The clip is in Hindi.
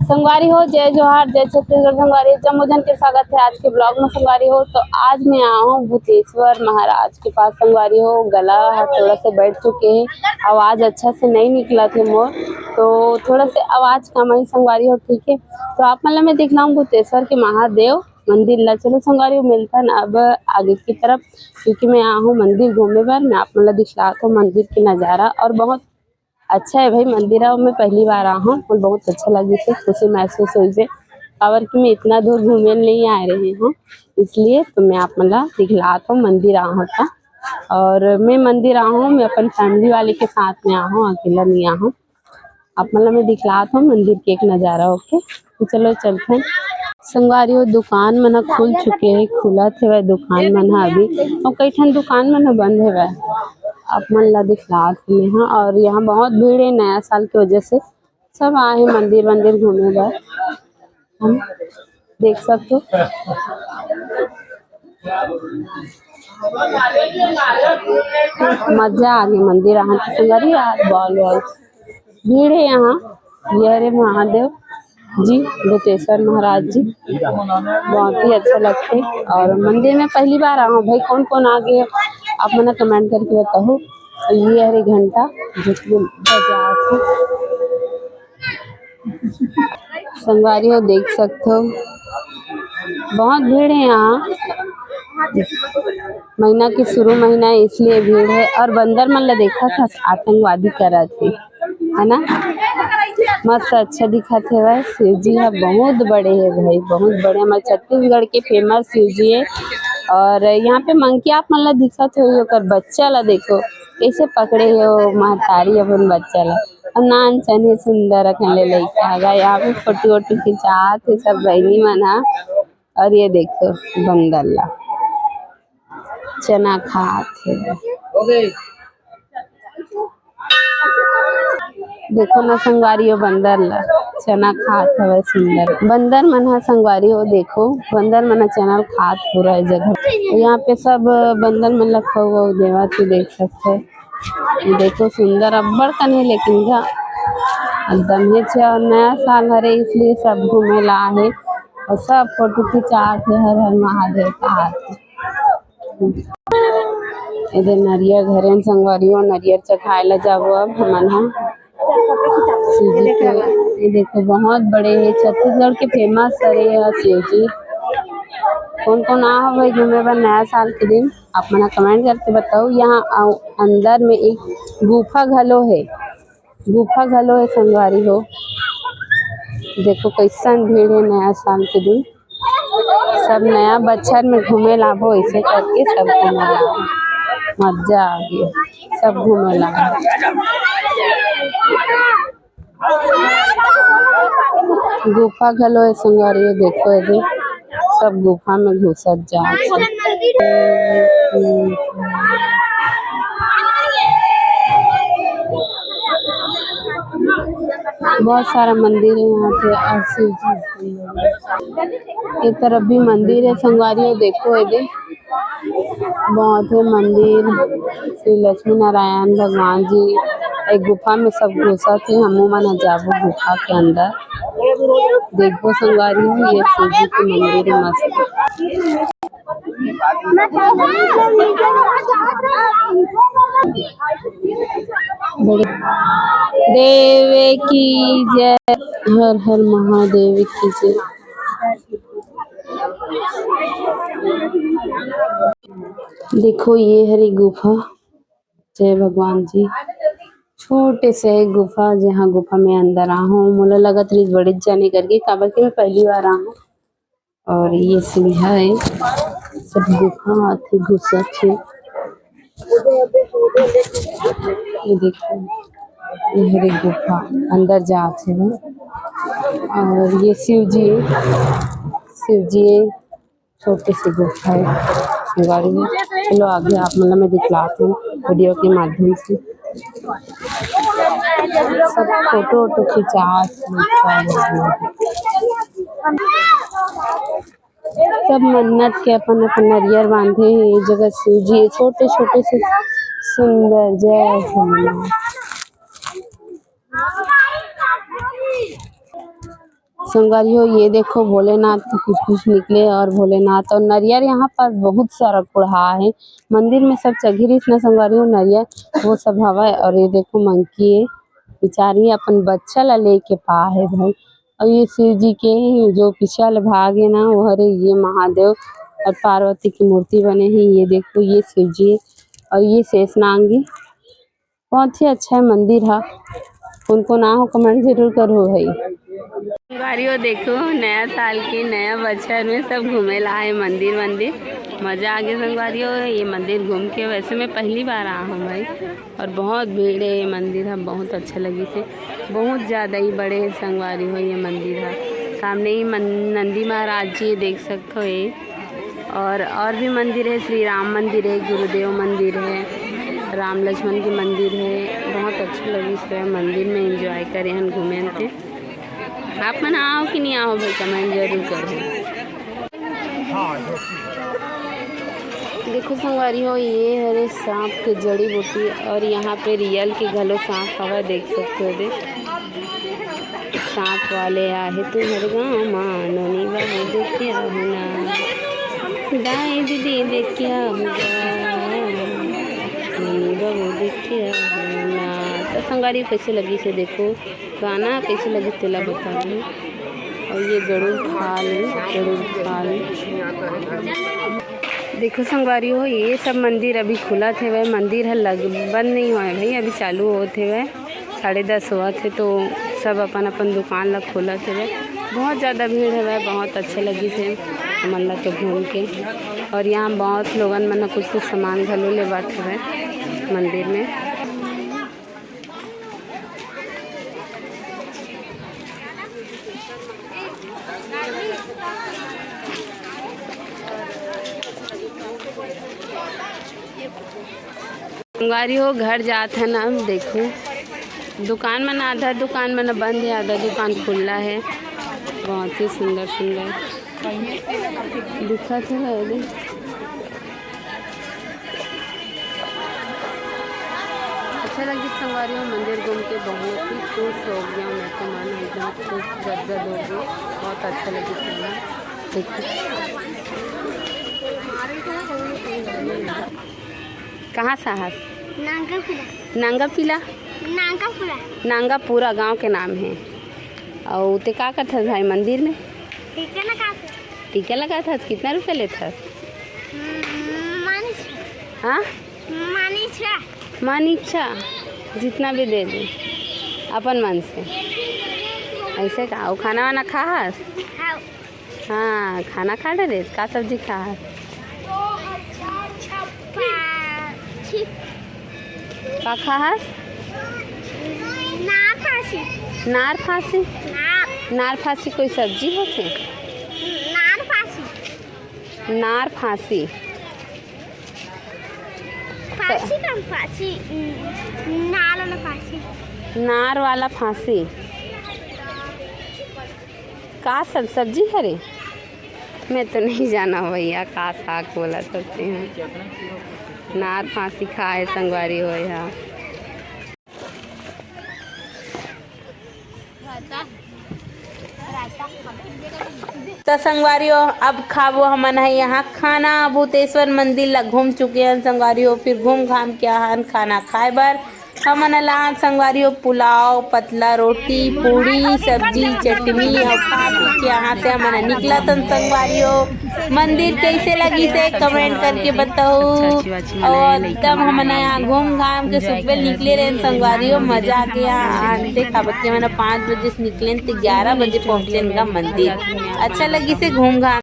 संगवारी हो, जय जोहार, जय छत्तीसगढ़। संगवारी जम्मूजन के स्वागत है आज के ब्लॉग में। संगवारी हो तो आज मैं आया हूँ भूतेश्वर महाराज के पास। संगवारी हो गला थोड़ा से बैठ चुके हैं, आवाज़ अच्छा से नहीं निकला थे मोर, तो थोड़ा से आवाज़ कम ही। संगवारी हो ठीक है, तो आप मतलब मैं दिखला हूँ भूतेश्वर के महादेव मंदिर ला। चलो संगवारी हो मिलता है अब आगे की तरफ, क्योंकि मैं आया हूँ मंदिर घूमने पर। मैं आप मतलब दिखला तो मंदिर की नज़ारा और बहुत अच्छा है भाई मंदिर है। मैं पहली बार आया हूँ और बहुत अच्छा लगी से खुशी महसूस हुई से, और कि मैं इतना दूर घूमने नहीं आ रही हूँ, इसलिए तो मैं आप मतलब दिखला तो मंदिर आ हूँ था। और मैं मंदिर आ हूँ, मैं अपन फैमिली वाले के साथ में आ हूँ, अकेला नहीं आ हूँ। आप मतलब मैं दिखला हूँ मंदिर के एक नज़ारा। ओके तो चलो चलते हैं। संगवारी हो दुकान मन खुल चुके हैं, खुला थे वह दुकान मन अभी, और कई ठन दुकान मन बंद है वह आप मन ला दिखलात में। हाँ, और यहाँ बहुत भीड़ है, नया साल की वजह से सब आए हैं मंदिर मंदिर घूमने बर। हम देख सकते हो मजा आ गई मंदिर आने की। संगवारी आज बॉल वॉल भीड़ है यहाँ। ये रे महादेव जी, भूतेश्वर महाराज जी बहुत ही अच्छा लगते। और मंदिर में पहली बार आया हूँ भाई। कौन कौन आ गए आप मना कमेंट करके बताओ। ये हरी घंटा जो कि बजा के संगवारी हो देख सकते हो, बहुत भीड़ है यहाँ। महीना की शुरू महीना है इसलिए भीड़ है। और बंदर मन ला देखा था आतंकवादी करा थे, है ना, मस्त अच्छा दिखा थे। वह शिव जी है बहुत बड़े है भाई, बहुत बड़े। हमारे छत्तीसगढ़ के फेमस शिव जी है। और यहाँ पे मंकी आप मन ला दिखत हो, कर बच्चा ला देखो कैसे पकड़े हो महतारी अपन बच्चा ला, और नान चने सुंदर अखंडे लइका है। यहाँ पे फोटो वोटो खिंचात है सब बहनी मन हा। और ये देखो बंदर ला चना खात है। देखो ना संगवारी हो बंदर ला चना खात हवे सुंदर बंदर मन हा। संगवारी हो देखो बंदर मन चना खात पूरा जगह। यहाँ पे सब बंदर मन ला खवा देवा तू देख सकते। देखो सुंदर अब्बड़ कन है, लेकिन एकदम ही और नया साल हरे इसलिए सब घूमे ला है और सब फोटो खिंचात है। हर हर महादेव का हाथ इधर नरियर घरे संगवारी हो नरियर चखाए ला जाबो। अब हमन हा शिव जी के ये देखो बहुत बड़े है, छत्तीसगढ़ के फेमस हरे शिव जी। कौन कौन आ भाई घूमे बर नया साल के दिन आप मना कमेंट करके बताओ। यहाँ अंदर में एक गुफा घलो है, गुफा घलो है संगवारी हो। देखो कैसन भीड़ है नया साल के दिन, सब नया बच्चर में घूमे लाभो ऐसे करके सब घूमे ला। मजा आ गई सब घूमे ला। गुफा घलो है संगवारी हो देखो यदि सब गुफा में घुसत जा। बहुत सारा मंदिर है यहाँ पे और शिव जी। एक तरफ भी मंदिर है संगवारी हो देखो यदि बहुत है मंदिर। श्री लक्ष्मी नारायण भगवान जी एक गुफा में सब घुसा थे। हम मन जाबो गुफा के अंदर देखो संगवारी हो। ये शिव जी के मंदिर है मस्त। देव की जय, हर हर महादेव की जय। देखो ये हरी गुफा, जय भगवान जी। छोटे से गुफा जहाँ गुफा में अंदर आ हूँ मोला लगत रही बड़ी जाने करके काबर के मैं पहली बार आ हूँ। और ये सीढ़िया है सब गुफा आती घुसत है। ये देखो ये हरी गुफा अंदर जाते हैं। और ये शिव जी छोटी सी गुफा है गाड़ी में। चलो आगे आप मतलब मैं दिखलाती हूँ वीडियो के माध्यम से। सब फोटो वोटो खिंचा सब मन्नत के अपन अपन नरियर बांधे हैं। ये जगह शिव जी छोटे छोटे से सुंदर जय भोलेनाथ। संगवारी हो ये देखो भोलेनाथ के कुछ निकले और भोलेनाथ और नरियर यहाँ पास बहुत सारा कुढ़ा है। मंदिर में सब चघिरिस न संगवारी हो नरियर वो सब हवा। और ये देखो मंकी है बेचारी अपन बच्चा ला लेके पा है भाई। और ये शिव जी के जो पीछे वाले भाग है ना वो हरे ये महादेव और पार्वती की मूर्ति बने हैं। ये देखो ये शिव जी और ये शेषनांगी बहुत ही अच्छा मंदिर है। उनको ना हो कमेंट जरूर करो भाई। संगवारी देखो नया साल के नया बच्चर में सब घूमे ला है मंदिर मज़ा आ गया संगवारी हो। ये मंदिर घूम के वैसे मैं पहली बार आया हूँ भाई और बहुत भीड़ है। ये मंदिर है बहुत अच्छा लगी से बहुत ज़्यादा ही बड़े है संगवारी हो। ये मंदिर है सामने ही नंदी महाराज जी देख सकते हो ये और भी मंदिर है। श्री राम मंदिर है, गुरुदेव मंदिर है, राम लक्ष्मण की मंदिर है। बहुत अच्छा लगी से मंदिर में एंजॉय करे हम घूमे थे। आप मन आओ कि नहीं आओ भाई कमेंट जरूर करो। देखो संगवारी हो ये हरे सांप के जड़ी बूटी और यहाँ पे रियल के घलो सांप हवा देख सकते हो। देख सांप वाले आहे तुम्हारे गाँव माँ नोनी बाबू देखिया होना दाई दीदी देखिया होगा नोनी बाबू देखिया होना। तो संगवारी कैसे लगी से देखो गाना कैसे लगी तेला बता दूँ। और ये गरुड़ खाल देखो संगवारी हो ये सब मंदिर अभी खुला थे वह मंदिर है बंद नहीं हुआ है भाई अभी चालू होते वह 10:30 हुआ थे तो सब अपन अपन दुकान ला खोला थे वह। बहुत ज़्यादा भीड़ है वह बहुत अच्छे लगी थे मन ला तो घूम के। और यहाँ बहुत लोगन मन कुछ सामान घलो ले बात है मंदिर में। संगवारी हो घर जात है ना देखो दुकान में आधा दुकान में बंद है आधा दुकान खुला है। बहुत ही सुंदर दिखा थे। अच्छा लगी संगवारी हो मंदिर घूम के बहुत ही खुश हो गया मैं तो मन एकदम खुश गदगद हो गई। बहुत अच्छा लगी कहाँ साहस नांगापुरा गांव के नाम है। और ते का करता भाई मंदिर में टीका लगा था कितना रुपया लेता? हाँ मन इच्छा जितना भी दे दे अपन मन से ऐसे का। और खाना वाना खास? हाँ खाना खा डे का सब्जी खास? का खास? नार फांसी कोई सब्जी होते? नार फांसी नार वाला फांसी का सब सब्जी हरे? मैं तो नहीं जाना भैया का साग बोला सकते हैं। नार फांसी खाए संगवारी हो यहाँ। तो संगवारियों अब खाबो हमन है यहाँ खाना भूतेश्वर मंदिर ला घूम चुके हैं संगवारियों। फिर घूम घाम के आहन खाना खाए बर हमन ला संगवारियों पुलाव पतला रोटी पूड़ी सब्जी चटनी और खा पी के यहाँ से हमन निकला तन संगवारियों। मंदिर कैसे लगी से कमेंट करके बताओ। और एकदम हमन यहाँ घूम घाम के सुबह निकले रहे संगवारियों मजा आ गया। आते खाबत के मैंने 5 बजे से निकले तो 11 बजे पहुँचे मंदिर। अच्छा लगी से घूम घाम